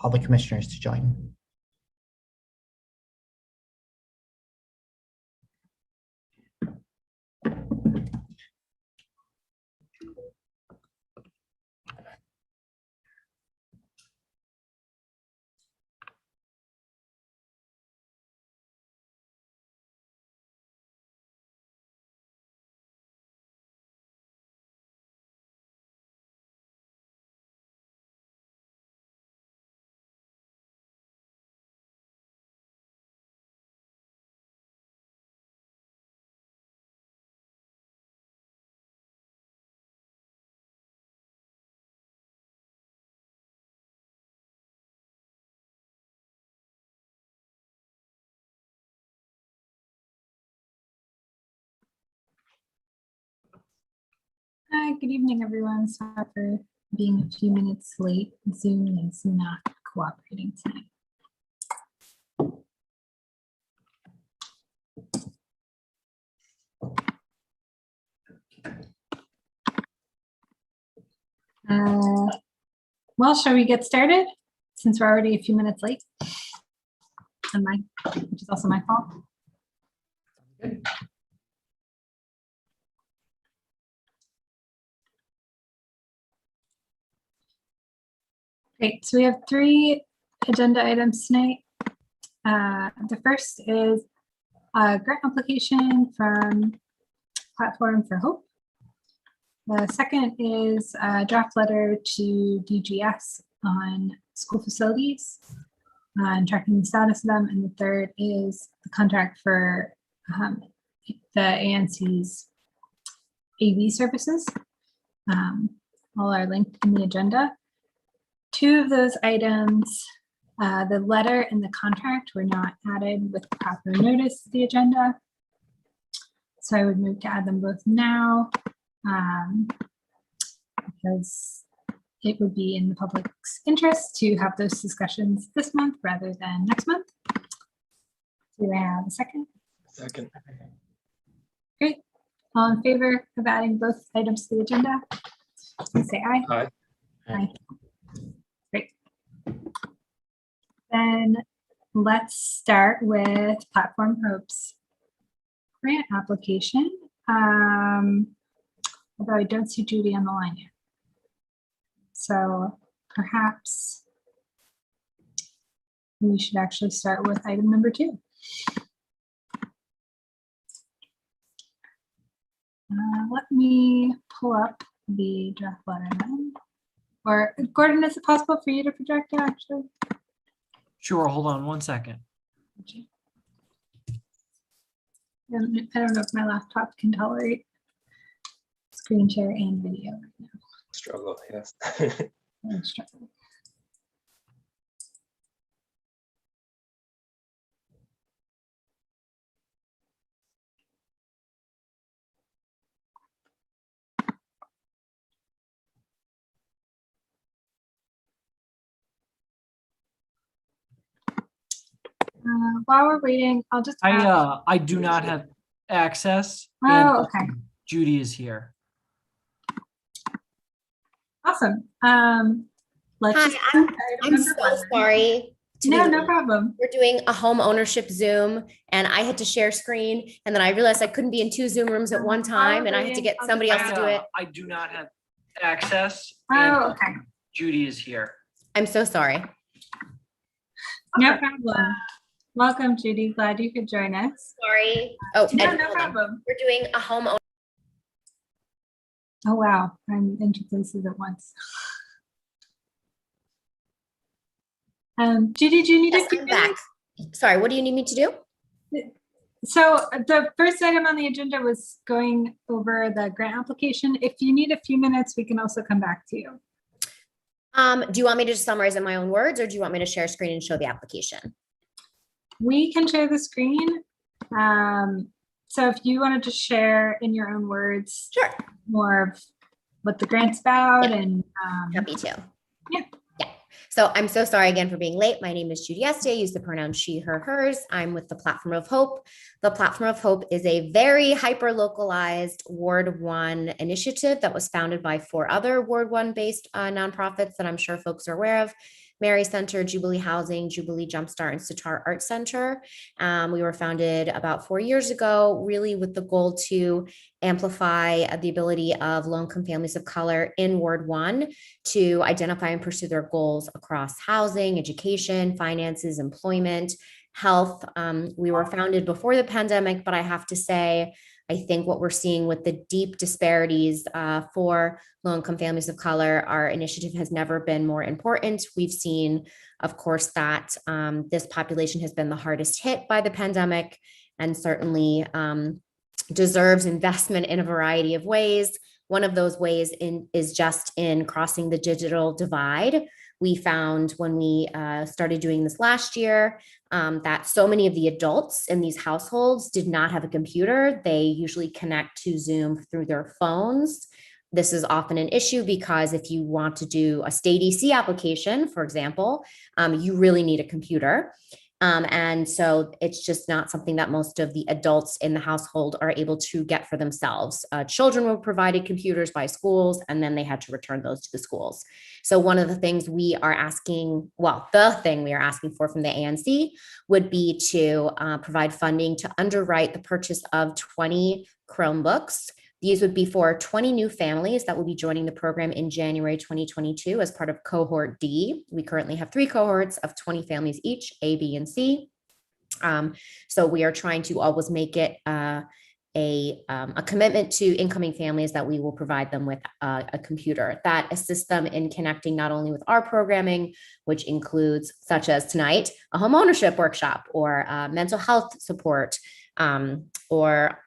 all the commissioners to join. Hi, good evening, everyone. Sorry for being a few minutes late. Zoom is not cooperating tonight. Well, shall we get started? Since we're already a few minutes late, and which is also my fault. Great, so we have 3 agenda items tonight. The first is a grant application from Platform for Hope. The second is a draft letter to DGS on school facilities and tracking the status of them. And the third is the contract for the ANC's AV services. All are linked in the agenda. 2 of those items, the letter and the contract, were not added with proper notice to the agenda. So I would move to add them both now, because it would be in the public's interest to have those discussions this month rather than next month. Do I have a second? Second. Great. All in favor of adding both items to the agenda? Please say aye. Aye. Aye. Great. Then let's start with Platform Hope's grant application. Although I don't see Judy on the line yet. So perhaps we should actually start with item number 2. Let me pull up the draft letter then. Or Gordon, is it possible for you to project it actually? Sure, hold on 1 second. I don't know if my laptop can tolerate screen share and video right now. Struggle, yes. I'm struggling. While we're waiting, I'll just ask. I do not have access. Oh, okay. Judy is here. Awesome. Let's Hi, just I'm so sorry. No problem. We're doing a home ownership Zoom and I had to share screen and then I realized I couldn't be in 2 Zoom rooms at one time and I had to get somebody else to do it. I do not have access. Oh, okay. Judy is here. I'm so sorry. No problem. Welcome, Judy. Glad you could join us. Sorry. Oh, No, and no hold on. problem. We're doing a home ownership. Oh, wow. I'm in 2 places at once. Judy, do you need Yes, a few I'm back. minutes? Sorry, what do you need me to do? So the first item on the agenda was going over the grant application. If you need a few minutes, we can also come back to you. Do you want me to just summarize in my own words or do you want me to share screen and show the application? We can share the screen. So if you wanted to share in your own words, Sure. more of what the grant's about and Happy to. Yeah. So I'm so sorry again for being late. My name is Judy Este. I use the pronoun she, her, hers. I'm with the Platform of Hope. The Platform of Hope is a very hyper-localized Ward 1 initiative that was founded by 4 other Ward 1 based nonprofits that I'm sure folks are aware of. Mary Center, Jubilee Housing, Jubilee Jumpstart, and Sitar Art Center. We were founded about 4 years ago, really with the goal to amplify the ability of low-income families of color in Ward 1 to identify and pursue their goals across housing, education, finances, employment, health. We were founded before the pandemic, but I have to say, I think what we're seeing with the deep disparities for low-income families of color, our initiative has never been more important. We've seen, of course, that this population has been the hardest hit by the pandemic and certainly deserves investment in a variety of ways. One of those ways is just in crossing the digital divide. We found when we started doing this last year that so many of the adults in these households did not have a computer. They usually connect to Zoom through their phones. This is often an issue because if you want to do a Stay DC application, for example, you really need a computer. And so it's just not something that most of the adults in the household are able to get for themselves. Children were provided computers by schools, and then they had to return those to the schools. So one of the things we are asking, well, the thing we are asking for from the ANC would be to provide funding to underwrite the purchase of 20 Chromebooks. These would be for 20 new families that will be joining the program in January 2022 as part of cohort D. We currently have 3 cohorts of 20 families each, A, B, and C. So we are trying to always make it a commitment to incoming families that we will provide them with a computer that assists them in connecting not only with our programming, which includes, such as tonight, a homeownership workshop or mental health support, or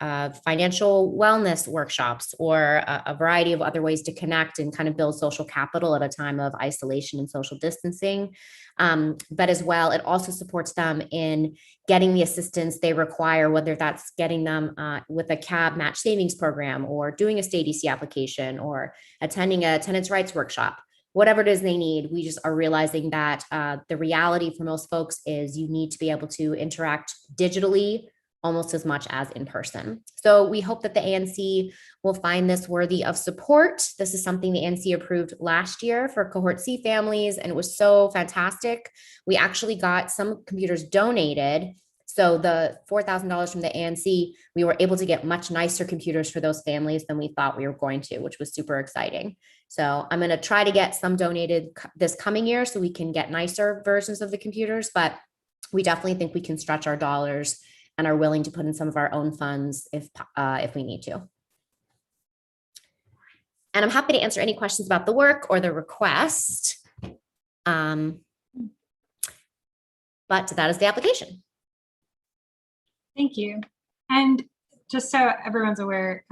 financial wellness workshops, or a variety of other ways to connect and kind of build social capital at a time of isolation and social distancing. But as well, it also supports them in getting the assistance they require, whether that's getting them with a CAB match savings program, or doing a Stay DC application, or attending a tenants' rights workshop. Whatever it is they need, we just are realizing that the reality for most folks is you need to be able to interact digitally almost as much as in person. So we hope that the ANC will find this worthy of support. This is something the ANC approved last year for cohort C families, and it was so fantastic. We actually got some computers donated. So the $4,000 from the ANC, we were able to get much nicer computers for those families than we thought we were going to, which was super exciting. So I'm going to try to get some donated this coming year so we can get nicer versions of the computers, but we definitely think we can stretch our dollars and are willing to put in some of our own funds if we need to. And I'm happy to answer any questions about the work or the request. But that is the application. Thank you. And just so everyone's aware,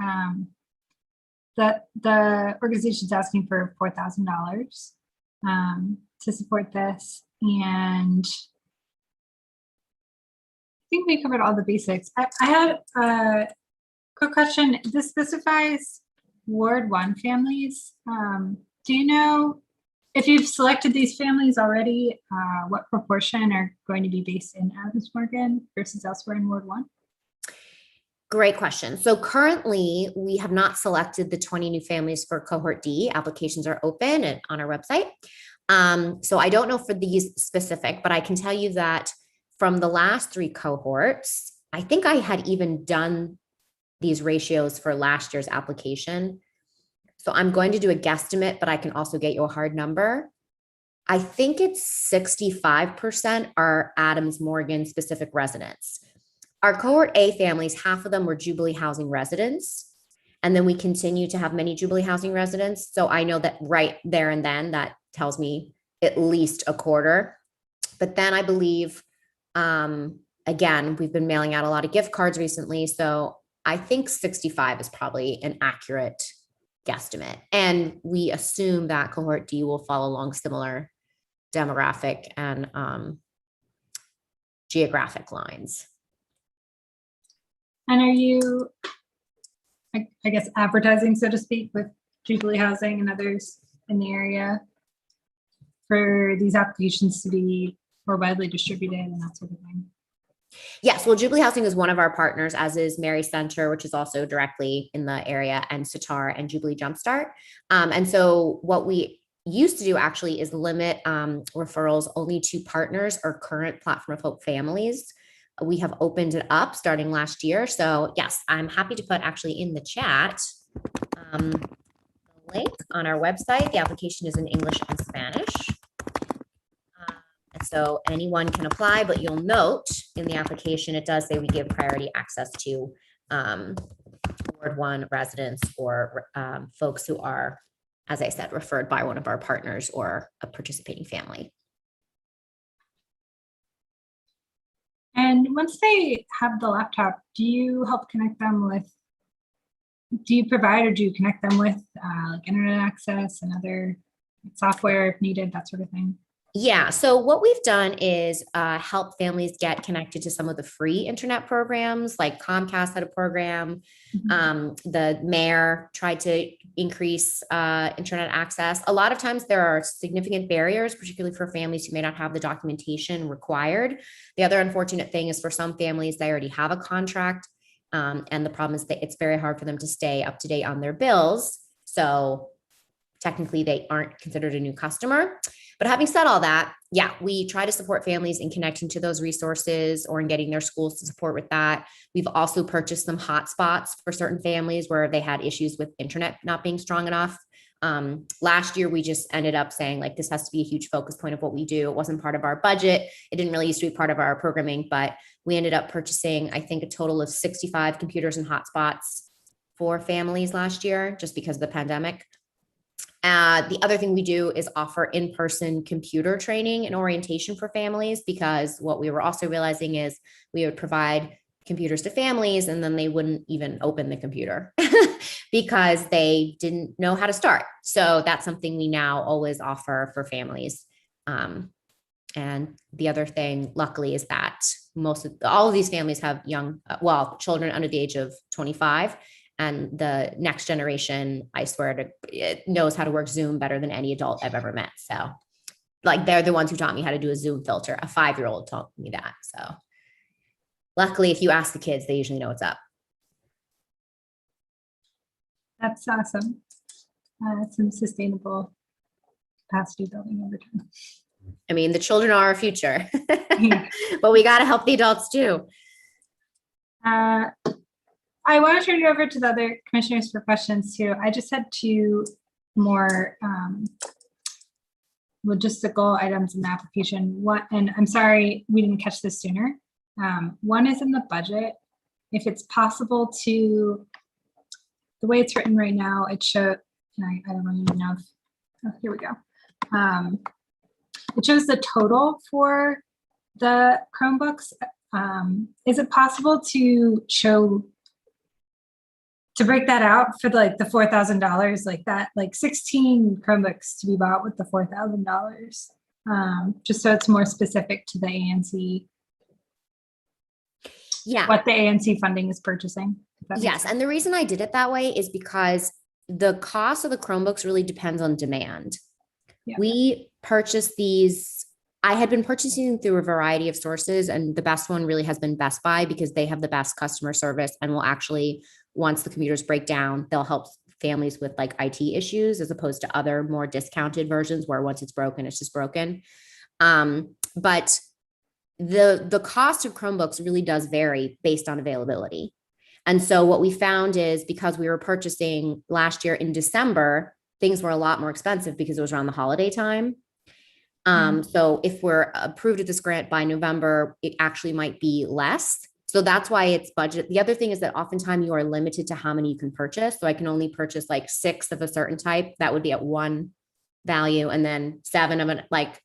that the organization's asking for $4,000 to support this. And I think we covered all the basics. I had a quick question. This specifies Ward 1 families. Do you know if you've selected these families already, what proportion are going to be based in Adams Morgan versus elsewhere in Ward 1? Great question. So currently we have not selected the 20 new families for cohort D. Applications are open and on our website. So I don't know for these specific, but I can tell you that from the last 3 cohorts, I think I had even done these ratios for last year's application. So I'm going to do a guesstimate, but I can also get you a hard number. I think it's 65% are Adams Morgan specific residents. Our cohort A families, half of them were Jubilee Housing residents. And then we continue to have many Jubilee Housing residents. So I know that right there and then that tells me at least a quarter. But then I believe, again, we've been mailing out a lot of gift cards recently. So I think 65 is probably an accurate guesstimate. And we assume that cohort D will follow along similar demographic and geographic lines. And are you, I guess, advertising, so to speak, with Jubilee Housing and others in the area for these applications to be more widely distributed and that sort of thing? Yes, well, Jubilee Housing is one of our partners, as is Mary Center, which is also directly in the area, and Sitar and Jubilee Jumpstart. And so what we used to do actually is limit referrals only to partners or current Platform of Hope families. We have opened it up starting last year. So yes, I'm happy to put actually in the chat the link on our website. The application is in English and Spanish. And so anyone can apply, but you'll note in the application, it does say we give priority access to Ward 1 residents or folks who are, as I said, referred by one of our partners or a participating family. And once they have the laptop, do you help connect them with, do you provide or do you connect them with like internet access and other software if needed, that sort of thing? Yeah, so what we've done is help families get connected to some of the free internet programs, like Comcast had a program. The mayor tried to increase internet access. A lot of times there are significant barriers, particularly for families who may not have the documentation required. The other unfortunate thing is for some families, they already have a contract. And the problem is that it's very hard for them to stay up to date on their bills. So technically they aren't considered a new customer. But having said all that, yeah, we try to support families in connecting to those resources or in getting their schools to support with that. We've also purchased some hotspots for certain families where they had issues with internet not being strong enough. Last year, we just ended up saying like, this has to be a huge focus point of what we do. It wasn't part of our budget. It didn't really used to be part of our programming, but we ended up purchasing, I think, a total of 65 computers and hotspots for families last year, just because of the pandemic. The other thing we do is offer in-person computer training and orientation for families, because what we were also realizing is we would provide computers to families and then they wouldn't even open the computer because they didn't know how to start. So that's something we now always offer for families. And the other thing, luckily, is that all of these families have children under the age of 25. And the next generation, I swear it knows how to work Zoom better than any adult I've ever met. So like, they're the ones who taught me how to do a Zoom filter. A 5-year-old taught me that. So luckily, if you ask the kids, they usually know what's up. That's awesome. Some sustainable capacity building over time. I mean, the children are our future, Yeah. but we got to help the adults too. I want to turn it over to the other commissioners for questions too. I just had two more logistical items in the application. One, and I'm sorry we didn't catch this sooner. One is in the budget. If it's possible to, the way it's written right now, it shows, I don't even know if, oh, here we go. It shows the total for the Chromebooks. Is it possible to show, to break that out for like the $4,000, like that, like 16 Chromebooks to be bought with the $4,000, just so it's more specific to the ANC. Yeah. What the ANC funding is purchasing. Yes. And the reason I did it that way is because the cost of the Chromebooks really depends on demand. Yeah. We purchased these. I had been purchasing through a variety of sources, and the best one really has been Best Buy, because they have the best customer service and will actually, once the computers break down, they'll help families with like IT issues, as opposed to other more discounted versions where once it's broken, it's just broken. But the cost of Chromebooks really does vary based on availability. And so what we found is, because we were purchasing last year in December, things were a lot more expensive because it was around the holiday time. So if we're approved of this grant by November, it actually might be less. So that's why it's budget. The other thing is that oftentimes you are limited to how many you can purchase. So I can only purchase like 6 of a certain type. That would be at one value. And then 7 of it, like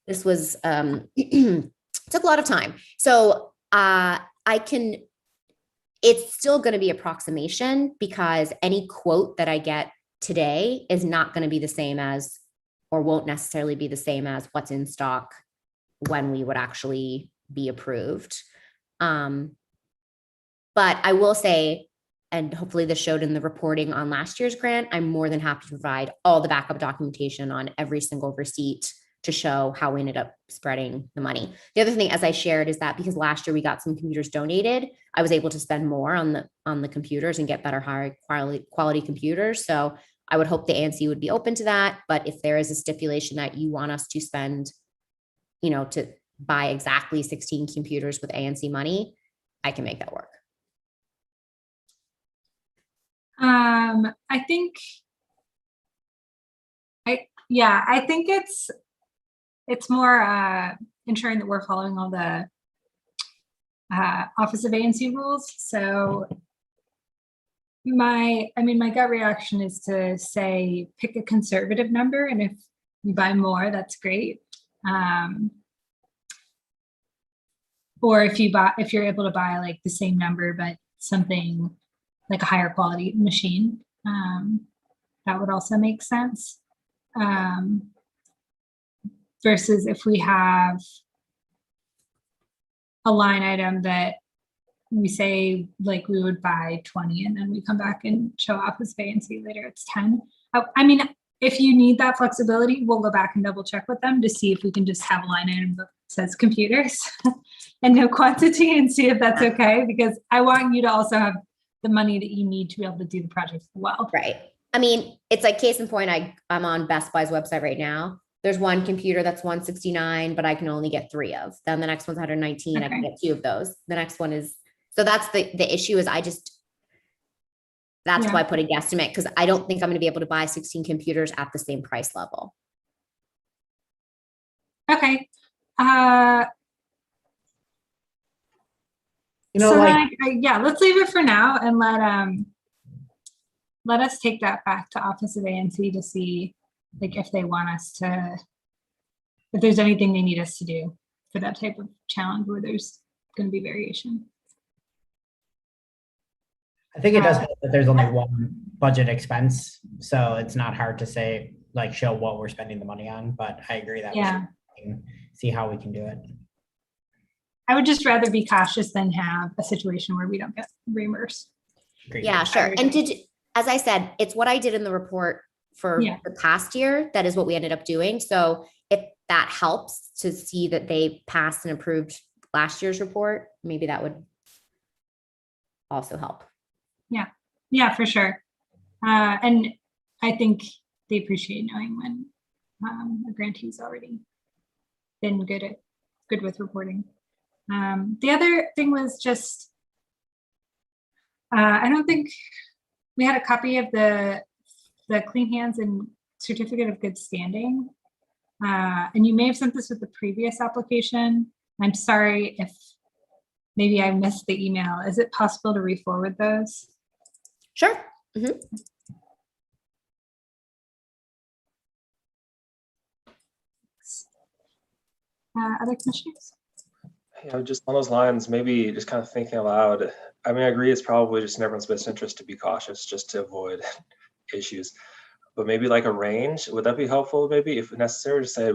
this was, took a lot of time. So it's still going to be approximation, because any quote that I get today is not going to be the same as, or won't necessarily be the same as what's in stock when we would actually be approved. But I will say, and hopefully this showed in the reporting on last year's grant, I'm more than happy to provide all the backup documentation on every single receipt to show how we ended up spreading the money. The other thing, as I shared, is that because last year we got some computers donated, I was able to spend more on the computers and get better, higher quality computers. So I would hope the ANC would be open to that. But if there is a stipulation that you want us to spend, to buy exactly 16 computers with ANC money, I can make that work. I think it's more ensuring that we're following all the Office of ANC rules. So my gut reaction is to say pick a conservative number, and if you buy more, that's great. Or if you're able to buy like the same number but something like a higher quality machine, that would also make sense. Versus if we have a line item that we say like we would buy 20 and then we come back and show Office of ANC later it's 10. I mean, if you need that flexibility, we'll go back and double check with them to see if we can just have a line item that says computers and no quantity and see if that's okay, because I want you to also have the money that you need to be able to do the project well. Right. I mean, it's like case in point, I'm on Best Buy's website right now. There's one computer that's 169, but I can only get 3 of. Then the next one's 119. I can get 2 of those. The next one is, so that's the issue is that's why I put a guesstimate, because I don't think I'm going to be able to buy 16 computers at the same price level. Okay. Let's leave it for now and let us take that back to Office of ANC to see like if they want us to, if there's anything they need us to do for that type of challenge where there's going to be variation. I think it does help that there's only one budget expense, so it's not hard to say, like, show what we're spending the money on, but I agree that we should see how we can do it. I would just rather be cautious than have a situation where we don't get reimbursed. Agreed. Yeah, sure. And as I said, it's what I did in the report for the past year. That is what we ended up doing. So if that helps to see that they passed and approved last year's report, maybe that would also help. Yeah, for sure. And I think they appreciate knowing when a grantee's already been good with reporting. The other thing was just, I don't think we had a copy of the Clean Hands and Certificate of Good Standing. And you may have sent this with the previous application. I'm sorry if maybe I missed the email. Is it possible to re-forward those? Sure. Mm-hmm. Other commissioners? Just on those lines, maybe just kind of thinking aloud. I mean, I agree it's probably just in everyone's best interest to be cautious just to avoid issues. But maybe like a range, would that be helpful? Maybe if necessary to say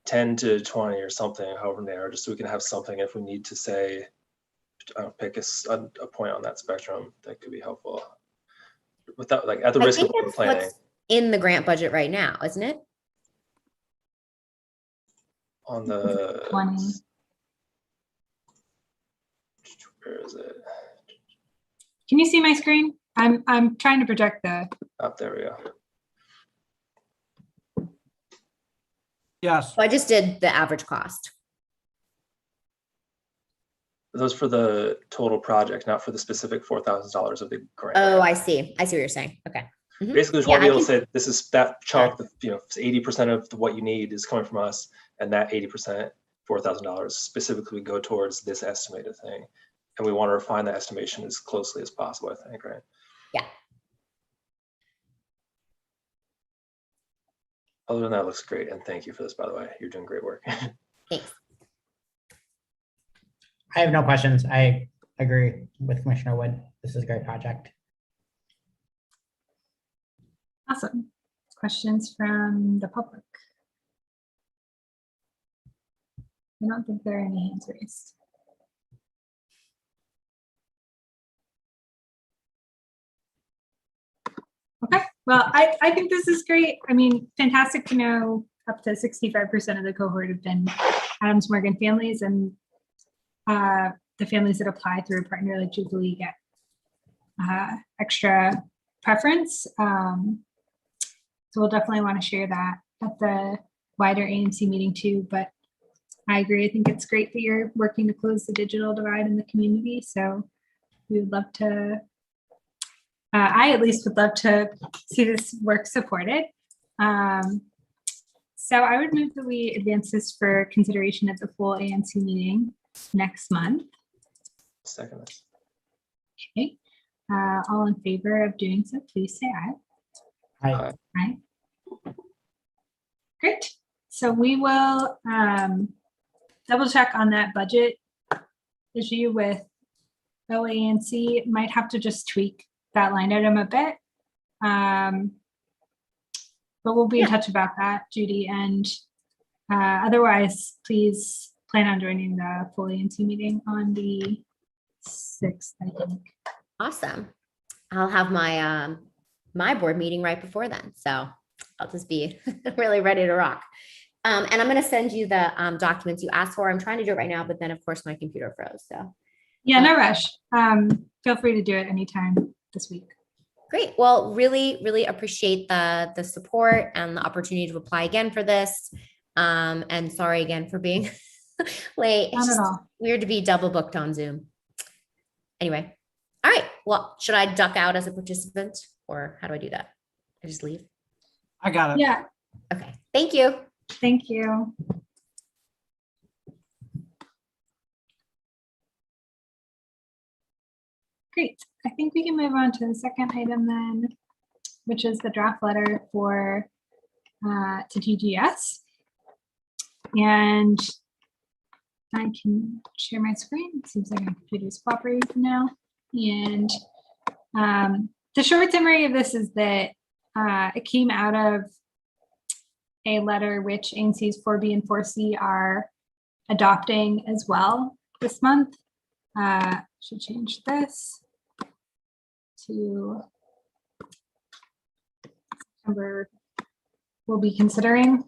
10 to 20 or something, however narrow, just so we can have something if we need to say, pick a point on that spectrum that could be helpful. Without like at the risk of planning. What's in the grant budget right now, isn't it? On the 20. Where is it? Can you see my screen? I'm trying to project the. Up there we go. Yes. So I just did the average cost. Those for the total project, not for the specific $4,000 of the grant. Oh, I see. I see what you're saying. Okay. Mm-hmm. Basically, just want to be able to say this is that chunk. Sure. 80% of what you need is coming from us, and that 80%, $4,000 specifically go towards this estimated thing, and we want to refine the estimation as closely as possible. I think, right? Yeah. Other than that, it looks great, and thank you for this. By the way, you're doing great work. Thanks. I have no questions. I agree with Commissioner Wood. This is a great project. Awesome. Questions from the public? I don't think there are any hands raised. Okay, well, I think this is great. I mean, fantastic to know up to 65% of the cohort have been Adams Morgan families, and the families that apply through a partner like Jubilee get extra preference. So we'll definitely want to share that at the wider ANC meeting too. But I agree. I think it's great that you're working to close the digital divide in the community. So we would love to, I at least would love to see this work supported. So I would move that we advance this for consideration at the full ANC meeting next month. Second this. Okay. All in favor of doing so, please say aye. Aye. Aye. Great. So we will double check on that budget issue with OANC. Might have to just tweak that line item a bit. But we'll be in touch about that, Judy. And otherwise, please plan on joining the full ANC meeting on the 6th, I think. Awesome. I'll have my my board meeting right before then. So I'll just be really ready to rock. And I'm going to send you the documents you asked for. I'm trying to do it right now, but then of course my computer froze. So Yeah, no rush. Feel free to do it anytime this week. great. Well, really, really appreciate the support and the opportunity to apply again for this. And sorry again for being late. It's Not at just all. weird to be double booked on Zoom. Anyway. All right. Well, should I duck out as a participant or how do I do that? I just leave. I got it. Yeah, Okay. Thank you. thank you. Great. I think we can move on to the second item then, which is the draft letter for to TGS. And I can share my screen. It seems like my computer is cooperating now. And the short summary of this is that it came out of a letter which ANC's 4B and 4C are adopting as well this month. Should change this to September. We'll be considering.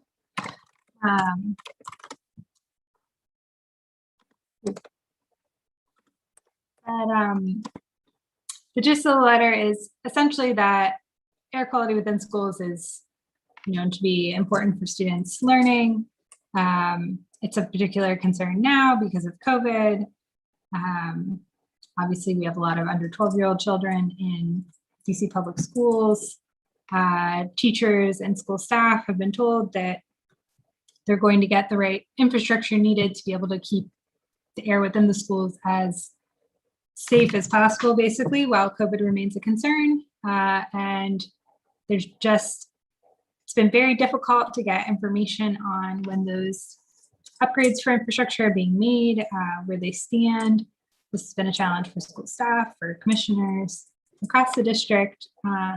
The gist of the letter is essentially that air quality within schools is known to be important for students' learning. It's of particular concern now because of COVID. Obviously, we have a lot of under 12-year-old children in DC public schools. Teachers and school staff have been told that they're going to get the right infrastructure needed to be able to keep the air within the schools as safe as possible, basically, while COVID remains a concern. And there's just, it's been very difficult to get information on when those upgrades for infrastructure are being made, where they stand. This has been a challenge for school staff, for commissioners across the district.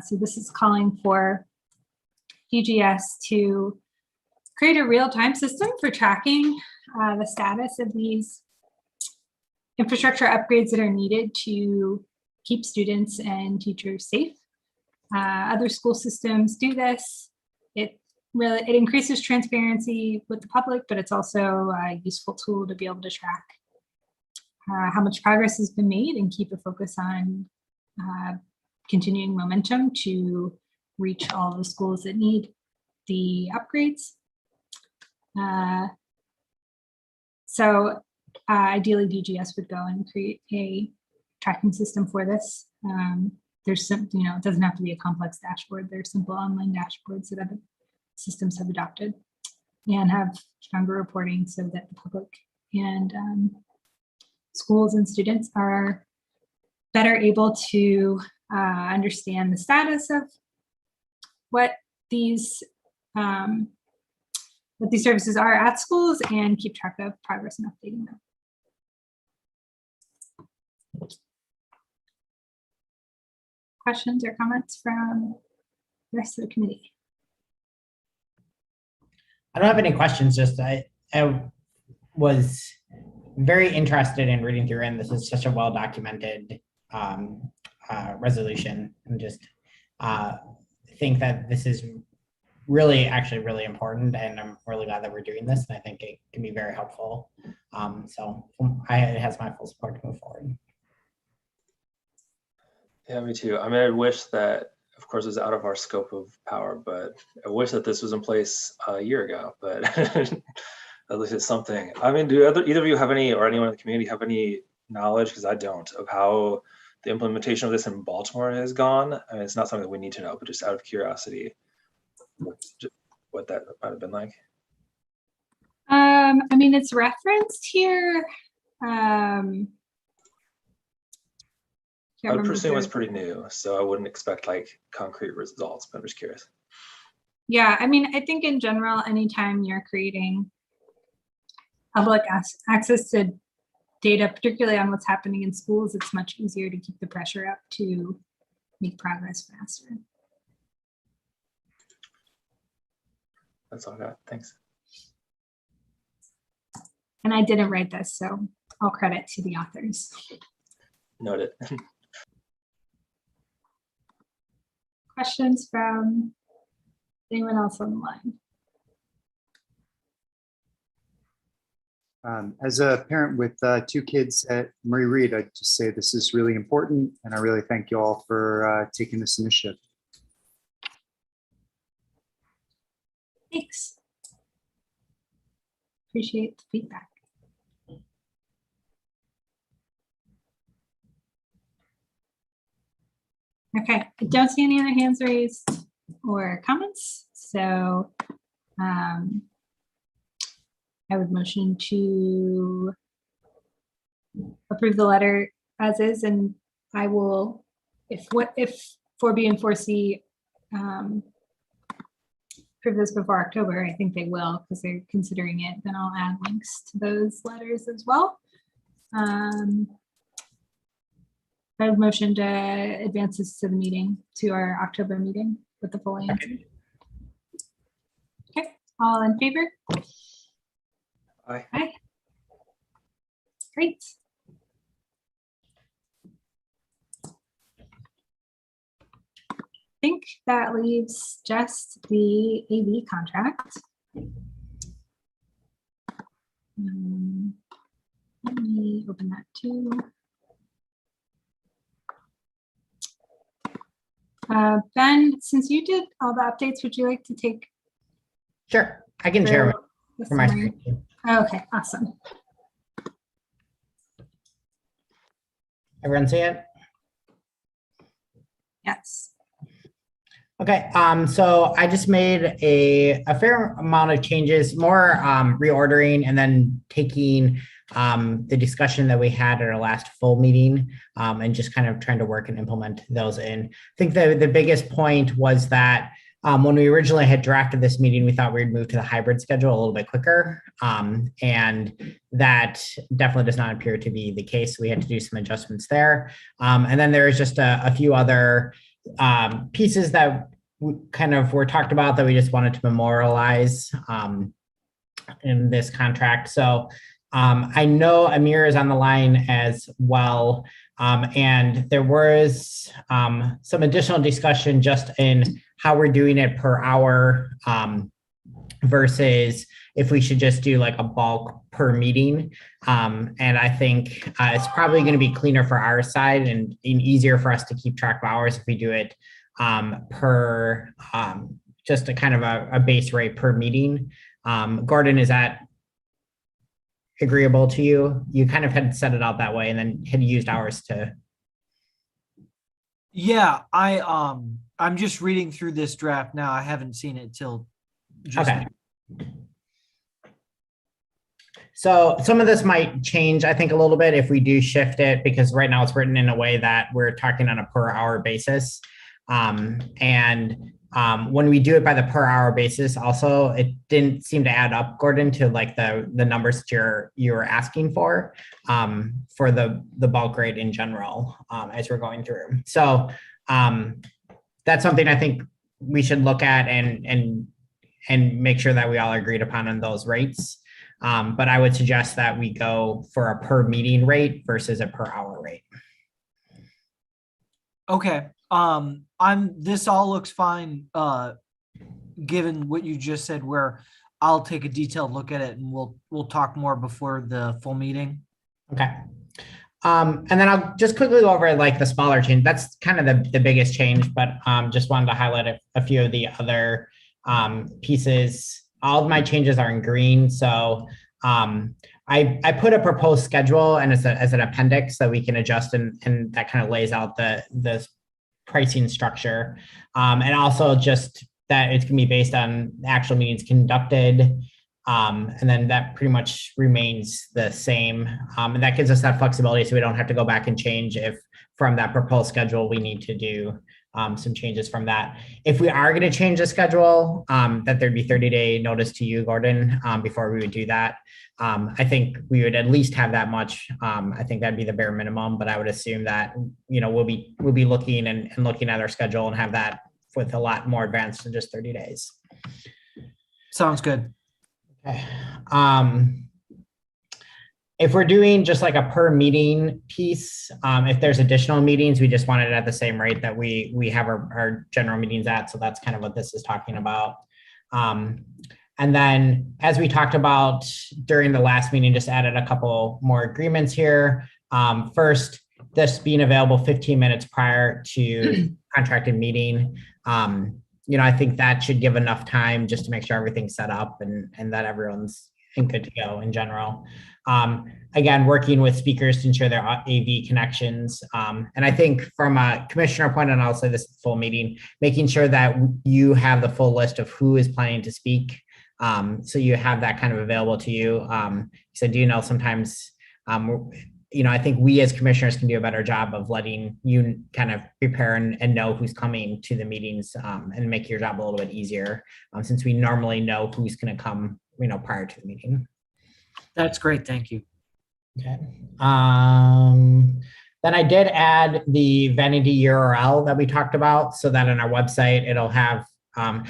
So this is calling for DGS to create a real-time system for tracking the status of these infrastructure upgrades that are needed to keep students and teachers safe. Other school systems do this. It increases transparency with the public, but it's also a useful tool to be able to track how much progress has been made and keep a focus on continuing momentum to reach all the schools that need the upgrades. So ideally, DGS would go and create a tracking system for this. There's some, it doesn't have to be a complex dashboard. There's simple online dashboards that other systems have adopted and have stronger reporting so that the public and schools and students are better able to understand the status of what these services are at schools and keep track of progress and updating them. Questions or comments from the rest of the committee? I don't have any questions, just I was very interested in reading through, and this is such a well-documented resolution, and just think that this is actually really important, and I'm really glad that we're doing this, and I think it can be very helpful. So it has my full support to move forward. Yeah, me too. I mean, I wish that course, is out of our scope of power, but I wish that this was in place a year ago, but at least it's something. I mean, do either of you have any, or anyone in the community have any knowledge, because I don't, of how the implementation of this in Baltimore has gone? I mean, it's not something that we need to know, but just out of curiosity, what that might have been like. I mean, it's referenced here. I would presume it's pretty new, so I wouldn't expect like concrete results, but I'm just curious. Yeah, I mean, I think in general, anytime you're creating public access to data, particularly on what's happening in schools, it's much easier to keep the pressure up to make progress faster. That's all I got. Thanks. And I didn't write this, so all credit to the authors. Noted. Questions from anyone else on the line? As a parent with 2 kids at Murray Reed, I'd just say this is really important, and I really thank you all for taking this initiative. Thanks. Appreciate the feedback. Okay, I don't see any other hands raised or comments, so I would motion to approve the letter as is, and I will, if 4B and 4C approve this before October, I think they will because they're considering it, then I'll add links to those letters as well. I would motion to advance this to the meeting, to our October meeting with the full ANC. Okay, all in favor? Aye. Aye. Great. I think that leaves just the AV contract. Let me open that too. Ben, since you did all the updates, would you like to take? Sure, I can share the for my summary? screen. Okay, awesome. Everyone see it? Yes. Okay, so I just made a fair amount of changes, more reordering and then taking the discussion that we had at our last full meeting and just kind of trying to work and implement those in. I think the biggest point was that when we originally had drafted this meeting, we thought we'd move to the hybrid schedule a little bit quicker. And that definitely does not appear to be the case. We had to do some adjustments there. And then there's just a few other pieces that kind of were talked about that we just wanted to memorialize in this contract. So I know Amir is on the line as well. And there was some additional discussion just in how we're doing it per hour versus if we should just do like a bulk per meeting. And I think it's probably going to be cleaner for our side and easier for us to keep track of hours if we do it per just a kind of a base rate per meeting. Gordon, is that agreeable to you? You kind of had set it out that way and then had used hours to. Yeah, I'm just reading through this draft now. I haven't seen it till just Okay. So some of this might change, I think, a little bit if we do shift it, because right now it's written in a way that we're talking on a per hour basis. When we do it by the per hour basis, also, it didn't seem to add up, Gordon, to like the numbers that you're asking for the bulk rate in general as we're going through. So that's something I think we should look at and make sure that we all agreed upon on those rates. But I would suggest that we go for a per meeting rate versus a per hour rate. Okay. This all looks fine, given what you just said, where I'll take a detailed look at it and we'll talk more before the full meeting. Okay. And then I'll just quickly go over like the smaller change. That's kind of the biggest change, but just wanted to highlight a few of the other pieces. All of my changes are in green. So I put a proposed schedule and as an appendix that we can adjust, and that kind of lays out the pricing structure. And also just that it's gonna be based on actual meetings conducted. And then that pretty much remains the same. And that gives us that flexibility so we don't have to go back and change if from that proposed schedule, we need to do some changes from that. If we are going to change the schedule, that there'd be 30-day notice to you, Gordon, before we would do that. I think we would at least have that much. I think that'd be the bare minimum, but I would assume that, we'll be looking and looking at our schedule and have that with a lot more advanced than just 30 days. Sounds good. Okay. If we're doing just like a per meeting piece, if there's additional meetings, we just want it at the same rate that we have our general meetings at. So that's kind of what this is talking about. And then as we talked about during the last meeting, just added a couple more agreements here. First, this being available 15 minutes prior to contracted meeting. I think that should give enough time just to make sure everything's set up and that everyone's good to go in general. Again, working with speakers to ensure their AV connections. And I think from a commissioner point, and I'll say this full meeting, making sure that you have the full list of who is planning to speak. So you have that kind of available to you. So sometimes I think we as commissioners can do a better job of letting you kind of prepare and know who's coming to the meetings and make your job a little bit easier since we normally know who's going to come, prior to the meeting. That's great. Thank you. Okay. Then I did add the vanity URL that we talked about so that on our website, it'll have, and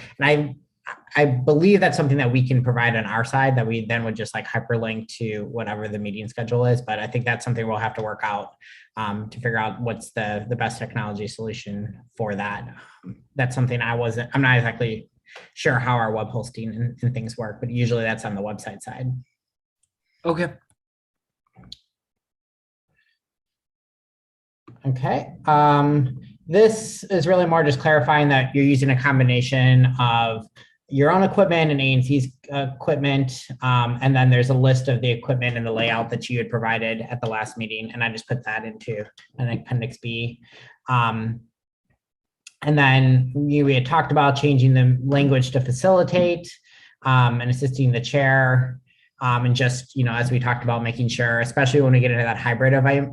I believe that's something that we can provide on our side that we then would just like hyperlink to whatever the meeting schedule is. But I think that's something we'll have to work out to figure out what's the best technology solution for that. That's something I'm not exactly sure how our web hosting and things work, but usually that's on the website side. Okay. Okay. This is really more just clarifying that you're using a combination of your own equipment and ANC's equipment. And then there's a list of the equipment and the layout that you had provided at the last meeting. And I just put that into an appendix B. And then we had talked about changing the language to facilitate and assisting the chair. And just, as we talked about, making sure, especially when we get into that hybrid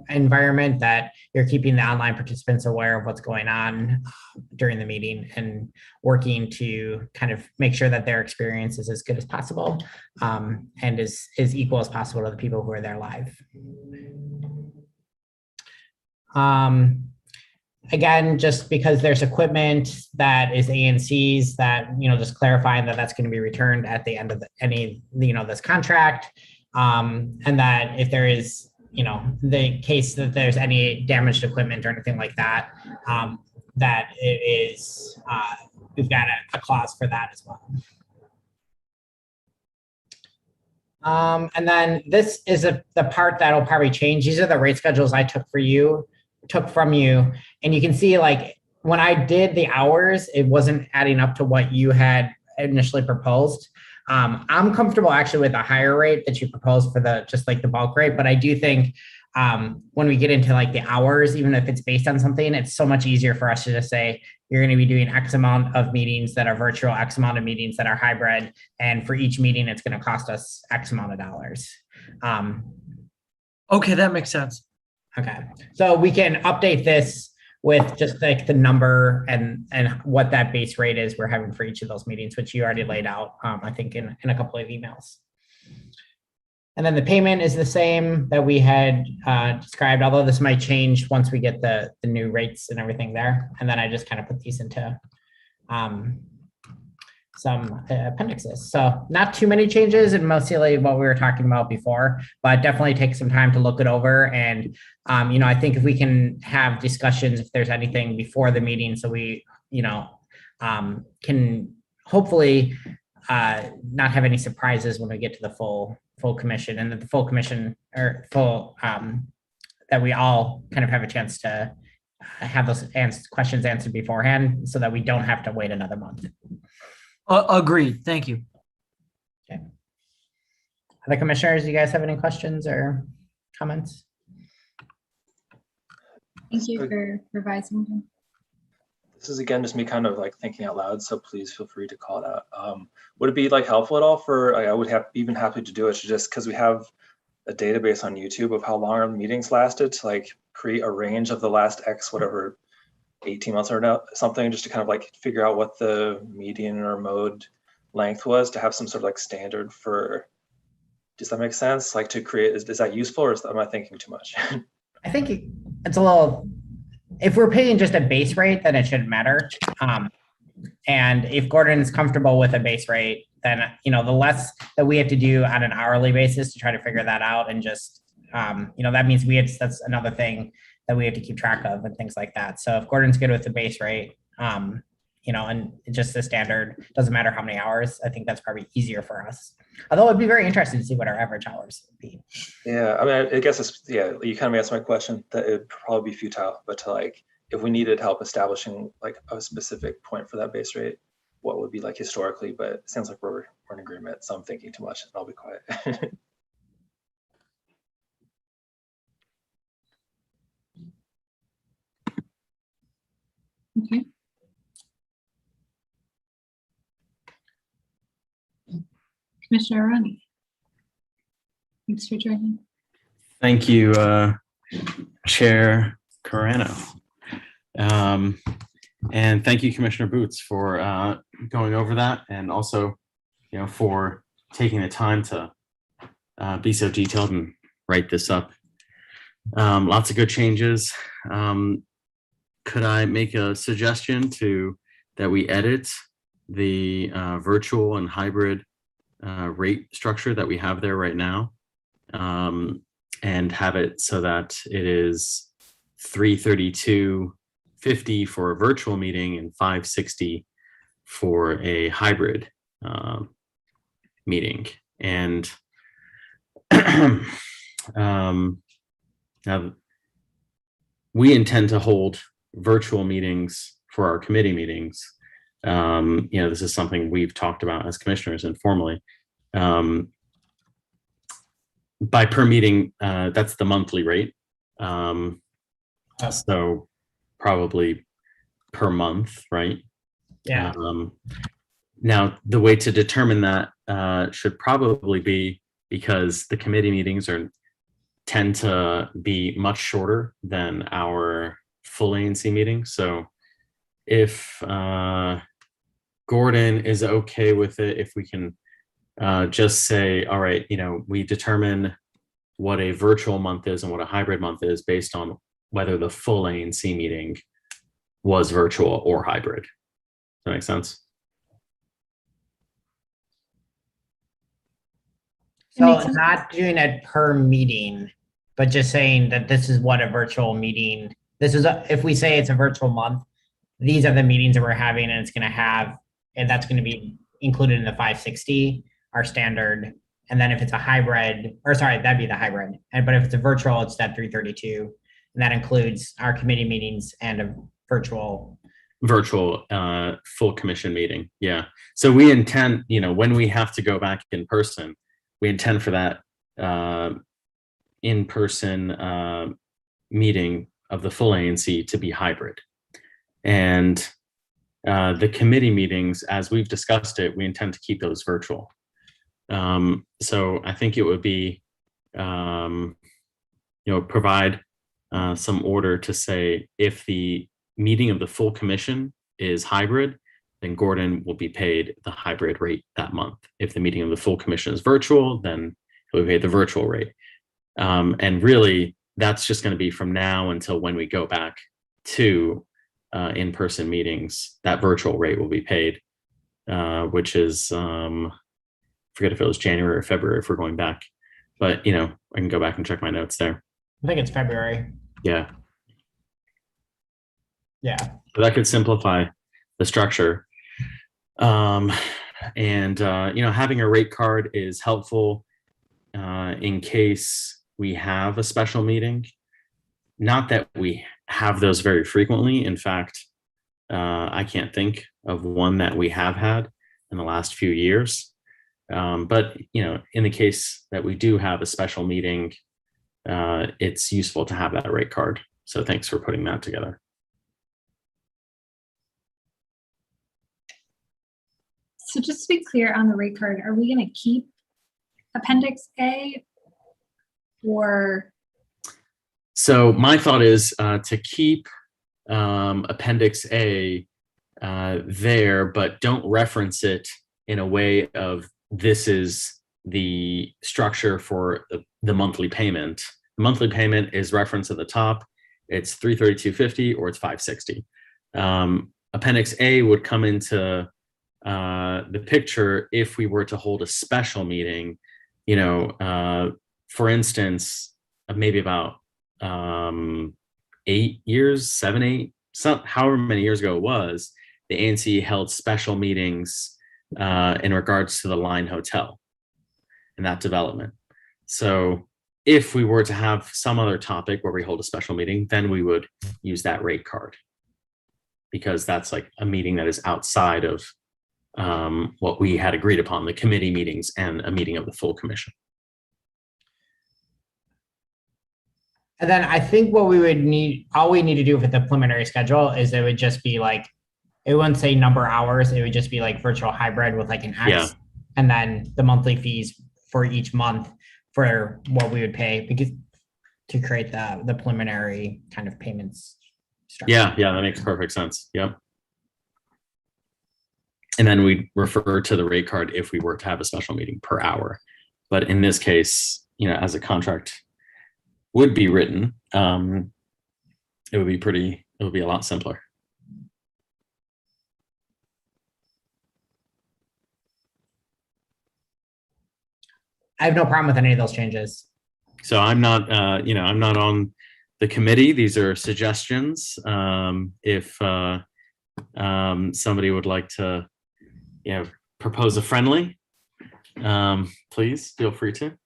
environment, that you're keeping the online participants aware of what's going on during the meeting and working to kind of make sure that their experience is as good as possible and is equal as possible to the people who are there live. Again, just because there's equipment that is ANC's that, just clarifying that that's going to be returned at the end of this contract. And that if there is, the case that there's any damaged equipment or anything like that, that it is, we've got a clause for that as well. And then this is the part that'll probably change. These are the rate schedules I took from you. And you can see like when I did the hours, it wasn't adding up to what you had initially proposed. I'm comfortable actually with a higher rate that you proposed for the bulk rate, but I do think when we get into like the hours, even if it's based on something, it's so much easier for us to just say, you're going to be doing X amount of meetings that are virtual, X amount of meetings that are hybrid. And for each meeting, it's going to cost us X amount of dollars. Okay, that makes sense. Okay, so we can update this with just like the number and what that base rate is we're having for each of those meetings, which you already laid out, I think in a couple of emails. And then the payment is the same that we had described, although this might change once we get the new rates and everything there. And then I just kind of put these into some appendixes. So not too many changes and mostly what we were talking about before, but definitely take some time to look it over. And, I think if we can have discussions, if there's anything before the meeting, so we, can hopefully not have any surprises when we get to the full commission, and that the full commission or full that we all kind of have a chance to have those questions answered beforehand so that we don't have to wait another month. Agreed. Thank you. Other commissioners, do you guys have any questions or comments? Thank you for revising them. This is again just me kind of like thinking out loud, so please feel free to call it out. Would it be like helpful at all for, I would have even happy to do it just because we have a database on YouTube of how long our meetings lasted to like create a range of the last X, whatever, 18 months or now, something, just to kind of like figure out what the median or mode length was, to have some sort of like standard for, does that make sense? Like to create, is that useful, or am I thinking too much? I think it's a little, if we're paying just a base rate, then it shouldn't matter. And if Gordon's comfortable with a base rate, then, you know, the less that we have to do on an hourly basis to try to figure that out, and just, you know, that means that's another thing that we have to keep track of and things like that. So if Gordon's good with the base rate, you know, and just the standard, doesn't matter how many hours, I think that's probably easier for us. Although it'd be very interesting to see what our average hours would be. Yeah, I mean, I guess it's, yeah, you kind of answered my question that it'd probably be futile, but to like, if we needed help establishing like a specific point for that base rate, what would be like historically, but it sounds like we're in agreement, so I'm thinking too much and I'll be quiet. Okay. Commissioner Ronnie. Thanks for joining. Thank you, Chair Carano. And thank you, Commissioner Boots, for going over that, and also, you know, for taking the time to be so detailed and write this up. Lots of good changes. Could I make a suggestion that we edit the virtual and hybrid rate structure that we have there right now, and have it so that it is $332.50 for a virtual meeting and $560 for a hybrid meeting. And now we intend to hold virtual meetings for our committee meetings. You know, this is something we've talked about as commissioners informally. By per meeting, that's the monthly rate. So probably per month, right? Yeah. Now, the way to determine that should probably be, because the committee meetings tend to be much shorter than our full ANC meetings. So if Gordon is okay with it, if we can just say, all right, you know, we determine what a virtual month is and what a hybrid month is based on whether the full ANC meeting was virtual or hybrid. Does that make sense? So not doing it per meeting, but just saying that this is what a virtual meeting, if we say it's a virtual month, these are the meetings that we're having, and it's going to have, and that's going to be included in the 560, our standard. And then if it's a hybrid, or sorry, that'd be the hybrid. But if it's a virtual, it's that 332. And that includes our committee meetings and a virtual full commission meeting. Yeah. So we intend, you know, when we have to go back in person, we intend for that in-person meeting of the full ANC to be hybrid. And the committee meetings, as we've discussed it, we intend to keep those virtual. So I think it would be, you know, provide some order to say, if the meeting of the full commission is hybrid, then Gordon will be paid the hybrid rate that month. If the meeting of the full commission is virtual, then he'll be paid the virtual rate. And really, that's just going to be from now until when we go back to in-person meetings. That virtual rate will be paid, which is, forget if it was January or February if we're going back. But, you know, I can go back and check my notes there. I think it's February. Yeah. Yeah. So that could simplify the structure. And, you know, having a rate card is helpful in case we have a special meeting. not that we have those very frequently. In fact, I can't think of one that we have had in the last few years. But in the case that we do have a special meeting, it's useful to have that rate card. So thanks for putting that together. So just to be clear on the rate card, are we going to keep Appendix A or? So my thought is to keep Appendix A there, but don't reference it in a way of this is the structure for the monthly payment. The monthly payment is referenced at the top. It's $332.50 or it's $560. Appendix A would come into the picture if we were to hold a special meeting, for instance, maybe about 8 years, 7, 8, however many years ago it was, the ANC held special meetings in regards to the Line Hotel and that development. So if we were to have some other topic where we hold a special meeting, then we would use that rate card, because that's like a meeting that is outside of what we had agreed upon, the committee meetings and a meeting of the full commission. And then I think what we would need, all we need to do with the preliminary schedule is it would just be like, it wouldn't say number of hours. It would just be like virtual hybrid with like an X, Yeah. and then the monthly fees for each month for what we would pay, because to create the preliminary kind of payments structure. Yeah, that makes perfect sense. Yep. And then we refer to the rate card if we were to have a special meeting per hour. But in this case, as a contract would be written, it would be a lot simpler. I have no problem with any of those changes. So I'm not, I'm not on the committee. These are suggestions. If somebody would like to, propose a friendly, please feel free to.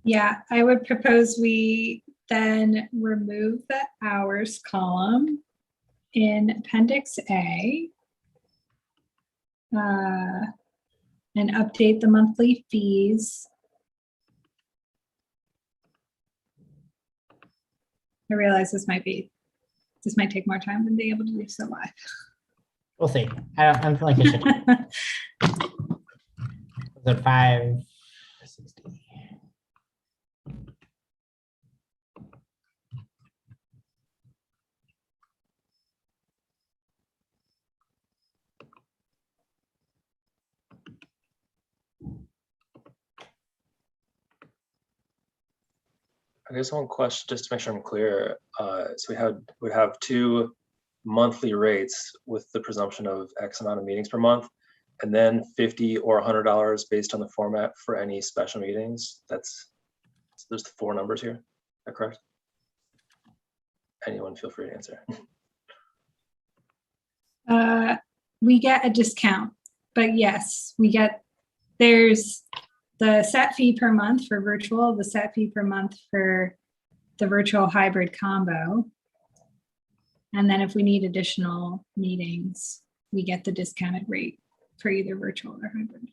Yeah, I would propose we then remove the hours column in Appendix A and update the monthly fees. I realize this might take more time than being able to do so live. We'll see. I feel like it should. Was it 560? I guess one question, just to make sure I'm clear. So we have two monthly rates with the presumption of X amount of meetings per month, and then $50 or $100 based on the format for any special meetings. There's the four numbers here. Is that correct? Anyone feel free to answer. We get a discount, but yes, there's the set fee per month for virtual, the set fee per month for the virtual hybrid combo. And then if we need additional meetings, we get the discounted rate for either virtual or hybrid.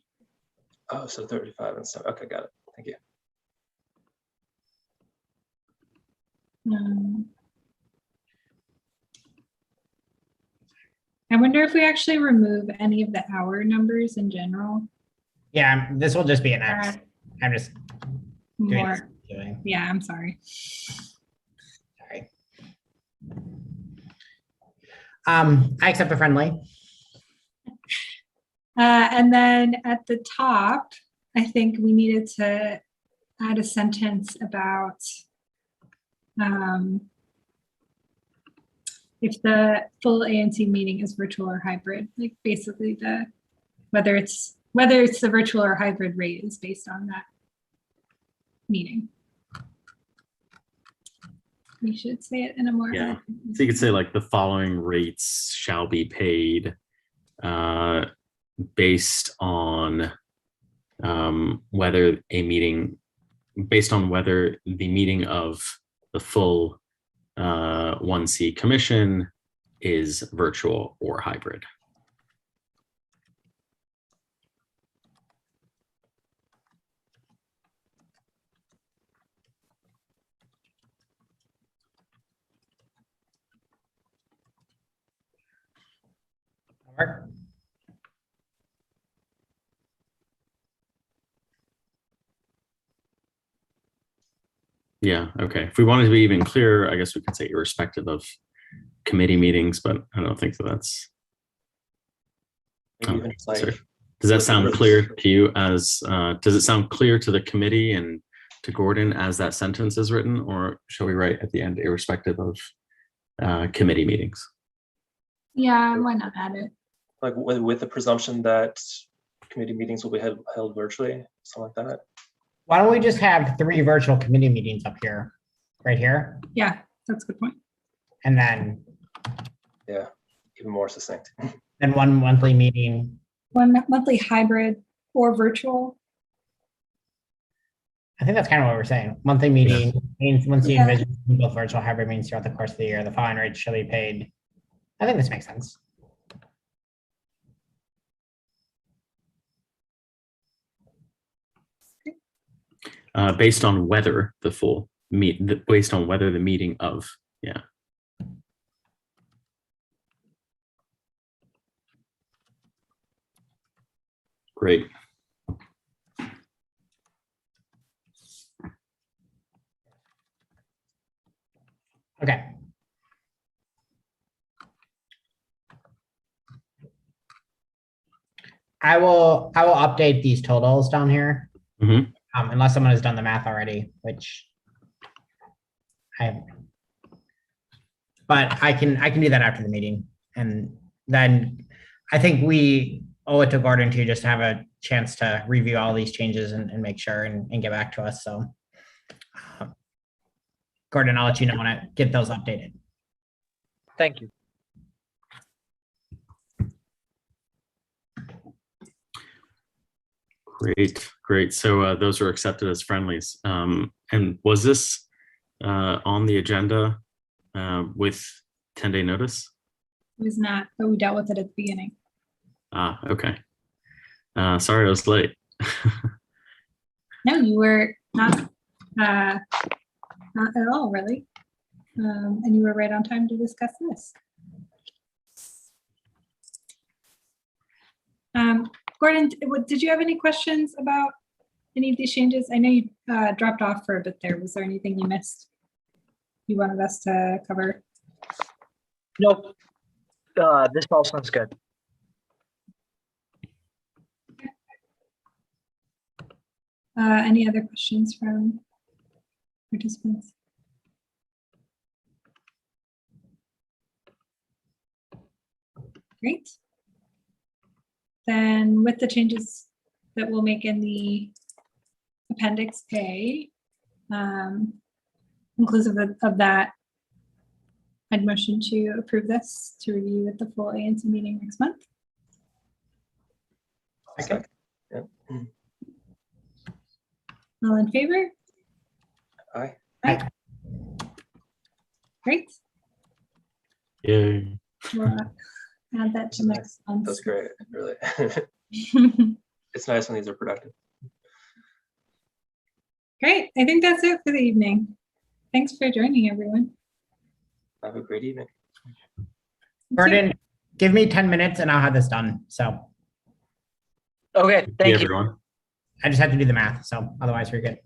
Oh, so 35 and stuff. Okay, got it. Thank you. I wonder if we actually remove any of the hour numbers in general. Yeah, this will just be an X. I'm just doing More. Yeah, I'm sorry. Sorry. I accept a friendly. And then at the top, I think we needed to add a sentence about if the full ANC meeting is virtual or hybrid, like basically whether it's the virtual or hybrid rate is based on that meeting. We should say it in a more. Yeah. So you could say like the following rates shall be paid based on whether a meeting, based on whether the meeting of the full 1C commission is virtual or hybrid. Mark? Yeah, okay. If we wanted to be even clearer, I guess we could say irrespective of committee meetings, but I don't think that that's. Maybe even like, sorry. Does that sound clear to you as, does it sound clear to the committee and to Gordon as that sentence is written, or shall we write at the end irrespective of committee meetings? Yeah, why not add it? like with the presumption that committee meetings will be held virtually, something like that. Why don't we just have 3 virtual committee meetings up here, right here, Yeah, that's a good point. and then Yeah, even more succinct. 1 monthly meeting. One monthly hybrid or virtual. I think that's kind of what we're saying. Monthly meeting means once you Yeah. envision both virtual hybrid means throughout the course of the year, the following rates shall be paid. I think this makes sense. Based on whether the full based on whether the meeting of, yeah. Great. Okay. I will update these totals down here. Mhm. Unless someone has done the math already, which I haven't. But I can do that after the meeting. And then I think we owe it to Gordon to just have a chance to review all these changes and make sure and get back to us. So Gordon, I'll let you know when I get those updated. Thank you. Great. So those were accepted as friendlies. And was this on the agenda with 10-day notice? It was not, but we dealt with it at the beginning. Okay. Sorry I was late. No, you were not at all, really. And you were right on time to discuss this. Gordon, did you have any questions about any of these changes? I know you dropped off for a bit there. Was there anything you missed you wanted us to cover? Nope. This all sounds good. Any other questions from participants? Great. Then with the changes that we'll make in the Appendix A, inclusive of that, I'd motion to approve this to review at the full ANC meeting next month. Okay. Yeah. All in favor? Aye. Aye. Great. Yay. We'll add that to next month. That's great, really. It's nice when these are productive. Great. I think that's it for the evening. Thanks for joining, everyone. Have a great evening. Gordon, give me 10 minutes and I'll have this done. So Okay, thank you. Everyone. I just have to do the math. So otherwise we're good.